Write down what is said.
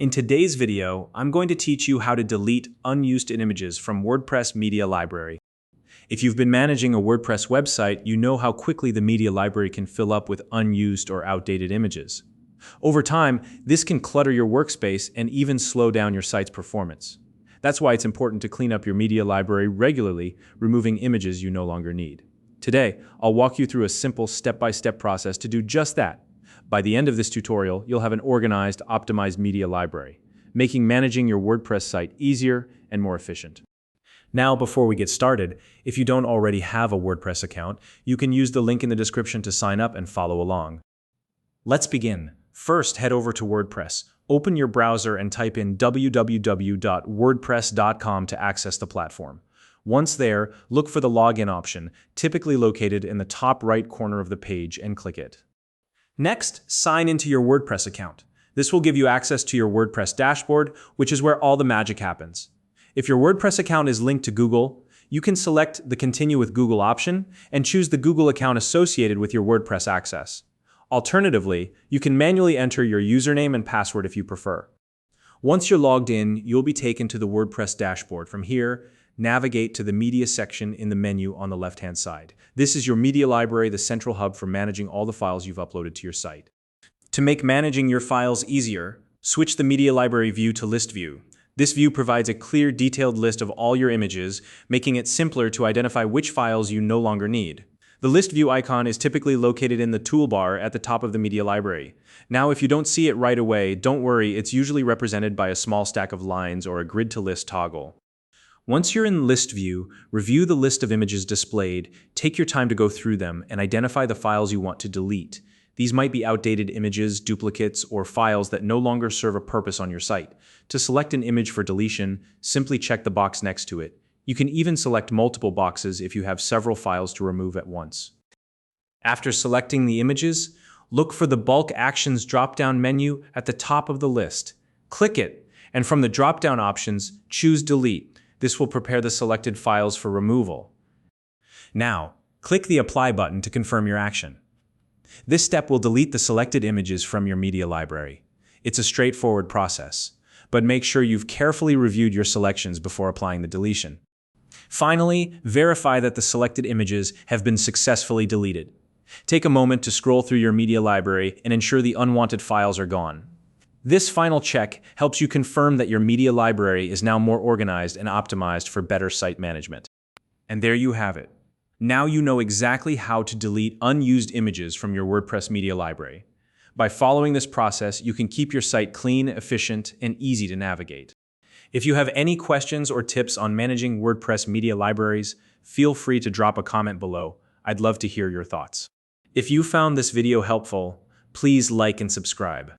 In today's video, I'm going to teach you how to delete unused images from WordPress Media Library. If you've been managing a WordPress website, you know how quickly the media library can fill up with unused or outdated images. Over time, this can clutter your workspace and even slow down your site's performance. That's why it's important to clean up your media library regularly, removing images you no longer need. Today, I'll walk you through a simple step-by-step process to do just that. By the end of this tutorial, you'll have an organized, optimized media library, making managing your WordPress site easier and more efficient. Now, before we get started, if you don't already have a WordPress account, you can use the link in the description to sign up and follow along. Let's begin. First, head over to WordPress. Open your browser and type in www.wordpress.com to access the platform. Once there, look for the login option, typically located in the top right corner of the page, and click it. Next, sign into your WordPress account. This will give you access to your WordPress dashboard, which is where all the magic happens. If your WordPress account is linked to Google, you can select the Continue with Google option and choose the Google account associated with your WordPress access. Alternatively, you can manually enter your username and password if you prefer. Once you're logged in, you'll be taken to the WordPress dashboard. From here, navigate to the Media section in the menu on the left-hand side. This is your media library, the central hub for managing all the files you've uploaded to your site. To make managing your files easier, switch the media library view to List View. This view provides a clear, detailed list of all your images, making it simpler to identify which files you no longer need. The List View icon is typically located in the toolbar at the top of the media library. Now, if you don't see it right away, don't worry, it's usually represented by a small stack of lines or a Grid to List toggle. Once you're in List View, review the list of images displayed, take your time to go through them, and identify the files you want to delete. These might be outdated images, duplicates, or files that no longer serve a purpose on your site. To select an image for deletion, simply check the box next to it. You can even select multiple boxes if you have several files to remove at once. After selecting the images, look for the Bulk Actions drop-down menu at the top of the list. Click it, and from the drop-down options, choose Delete. This will prepare the selected files for removal. Now, click the Apply button to confirm your action. This step will delete the selected images from your media library. It's a straightforward process, but make sure you've carefully reviewed your selections before applying the deletion. Finally, verify that the selected images have been successfully deleted. Take a moment to scroll through your media library and ensure the unwanted files are gone. This final check helps you confirm that your media library is now more organized and optimized for better site management. And there you have it. Now you know exactly how to delete unused images from your WordPress media library. By following this process, you can keep your site clean, efficient, and easy to navigate. If you have any questions or tips on managing WordPress media libraries, feel free to drop a comment below. I'd love to hear your thoughts. If you found this video helpful, please like and subscribe.